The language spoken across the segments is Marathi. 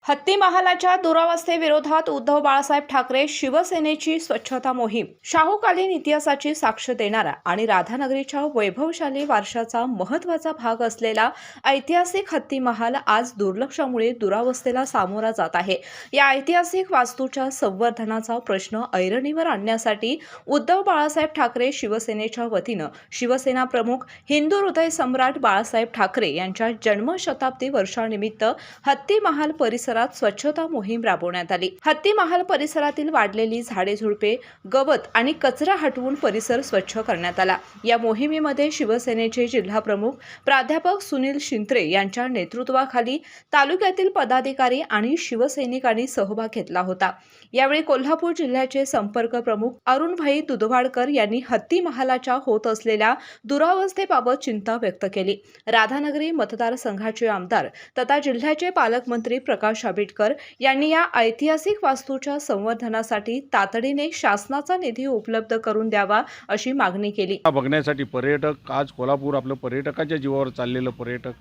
हत्ती महालाच्या दुरावस्थेविरोधात उद्धव बाळासाहेब ठाकरे शिवसेनेची स्वच्छता मोहीम शाहूकालीन इतिहासाची साक्ष देणारा आणि राधानगरीच्या वैभवशाली वारशाचा महत्त्वाचा भाग असलेला ऐतिहासिक हत्ती महाल आज दुर्लक्षामुळे दुरावस्थेला सामोरा जात आहे। या ऐतिहासिक वास्तूच्या संवर्धनाचा प्रश्न ऐरणीवर आणण्यासाठी उद्धव बाळासाहेब ठाकरे शिवसेनेच्या वतीनं शिवसेना प्रमुख हिंदू हृदय सम्राट बाळासाहेब ठाकरे यांच्या जन्मशताब्दी वर्षानिमित्त हत्ती महाल परिसरात स्वच्छता मोहीम राबवण्यात आली। हत्ती महाल परिसरातील वाढलेली झाडे झुडपे, गवत आणि कचरा हटवून परिसर स्वच्छ करण्यात आला। या मोहिमेमध्ये शिवसेनेचे जिल्हा प्रमुख प्राध्यापक सुनील शिंत्रे यांच्या नेतृत्वाखाली तालुक्यातील पदाधिकारी आणि शिवसैनिकांनी सहभाग घेतला होता। यावेळी कोल्हापूर जिल्ह्याचे संपर्क प्रमुख अरुणभाई दुधवाडकर यांनी हत्ती महालाच्या होत असलेल्या दुरावस्थेबाबत चिंता व्यक्त केली। राधानगरी मतदारसंघाचे आमदार तथा जिल्ह्याचे पालकमंत्री प्रकाश आंबेडकर यांनी या ऐतिहासिक वास्तूच्या संवर्धनासाठी तातडीने शासनाचा निधी उपलब्ध करून द्यावा अशी मागणी केली। बघण्यासाठी पर्यटक आज कोल्हापूर आपलं पर्यटकाच्या जीवावर चाललेलं पर्यटक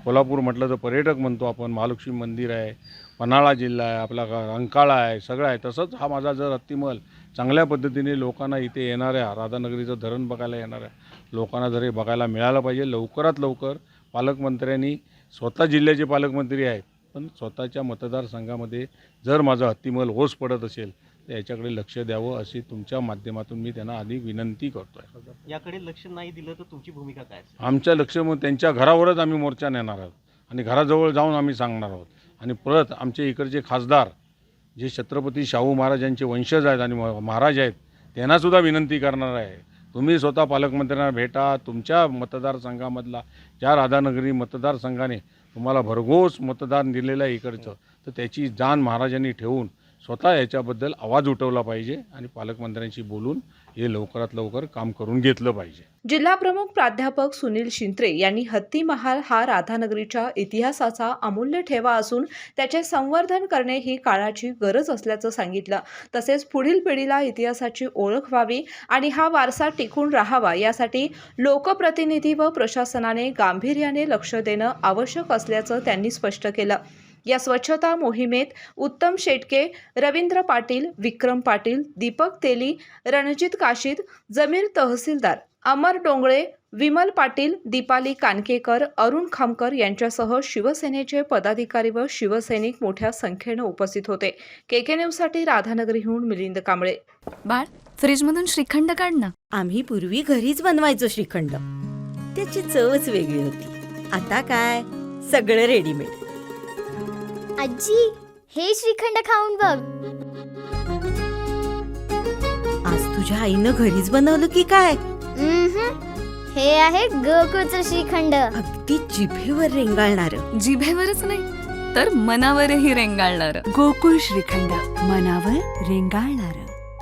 कोल्हापूर म्हटलं तर पर्यटक म्हणतो आपण। महालक्ष्मी मंदिर आहे, पन्हाळा जिल्हा आहे, आपला रंकाळा आहे, सगळं आहे। तसंच हा माझा जर हत्तीमहल चांगल्या पद्धतीने लोकांना इथे येणाऱ्या राधानगरीचं धरण बघायला येणाऱ्या लोकांना जर हे बघायला मिळालं पाहिजे। लवकरात लवकर पालकमंत्र्यांनी, स्वतः जिल्ह्याचे पालकमंत्री आहेत पण स्वतःच्या मतदारसंघामध्ये जर माझा हत्तीमहल ओस पडत असेल तर याच्याकडे लक्ष द्यावं अशी तुमच्या माध्यमातून मी त्यांना आधी विनंती करतोय। याकडे लक्ष नाही दिलं तर तुमची भूमिका काय असेल? आमचं लक्ष मग त्यांच्या घरावरच आम्ही मोर्चा नेणार आहोत आणि घराजवळ जाऊन आम्ही सांगणार आहोत। आणि परत आमचे इकडचे खासदार जे छत्रपती शाहू महाराजांचे वंशज आहेत आणि महाराज आहेत त्यांनासुद्धा विनंती करणार आहे, तुम्ही स्वतः पालकमंत्र्यांना भेटा। तुमच्या मतदारसंघामधला ज्या राधानगरी मतदारसंघाने तुम्हाला भरघोस मतदान दिलेलं आहे इकडचं, तर त्याची जाण महाराजांनी ठेवून स्वतः याच्याबद्दल आवाज उठवला पाहिजे आणि पालकमंत्र्यांशी बोलून हे लवकरात लवकर काम करून घेतलं पाहिजे। जिल्हा प्रमुख प्राध्यापक सुनील शिंत्रे यांनी हत्ती महाल हा राधानगरीच्या इतिहासाचा अमूल्य ठेवा असून त्याचे संवर्धन करणे ही काळाची गरज असल्याचं सांगितलं। तसेच पुढील पिढीला इतिहासाची ओळख व्हावी आणि हा वारसा टिकून राहावा यासाठी लोकप्रतिनिधी व प्रशासनाने गांभीर्याने लक्ष देणं आवश्यक असल्याचं त्यांनी स्पष्ट केलं। या स्वच्छता मोहिमेत उत्तम शेटके, रवींद्र पाटील, विक्रम पाटील, दीपक तेली, रणजित काशीद, जमीर तहसीलदार, अमर डोंगळे, विमल पाटील, दीपाली कानकेकर, अरुण खामकर यांच्यासह शिवसेनेचे पदाधिकारी व शिवसैनिक मोठ्या संख्येने उपस्थित होते। केके न्यूजसाठी राधानगरीहून मिलिंद कांबळे। बाळ, फ्रीजमधून श्रीखंड काढ ना। आम्ही पूर्वी घरीच बनवायचो श्रीखंड, त्याची चवच वेगळी होती। आता काय सगळं रेडीमेड। आजी, हे श्रीखंड खाऊन बघ। आज तुझ्या आईनं घरीच बनवलं की काय? हे आहे गोकुळचं श्रीखंड। अगदी जिभेवर रेंगाळणार। जिभेवरच नाही तर मनावरही रेंगाळणार। गोकुळ श्रीखंड, मनावर रेंगाळणार।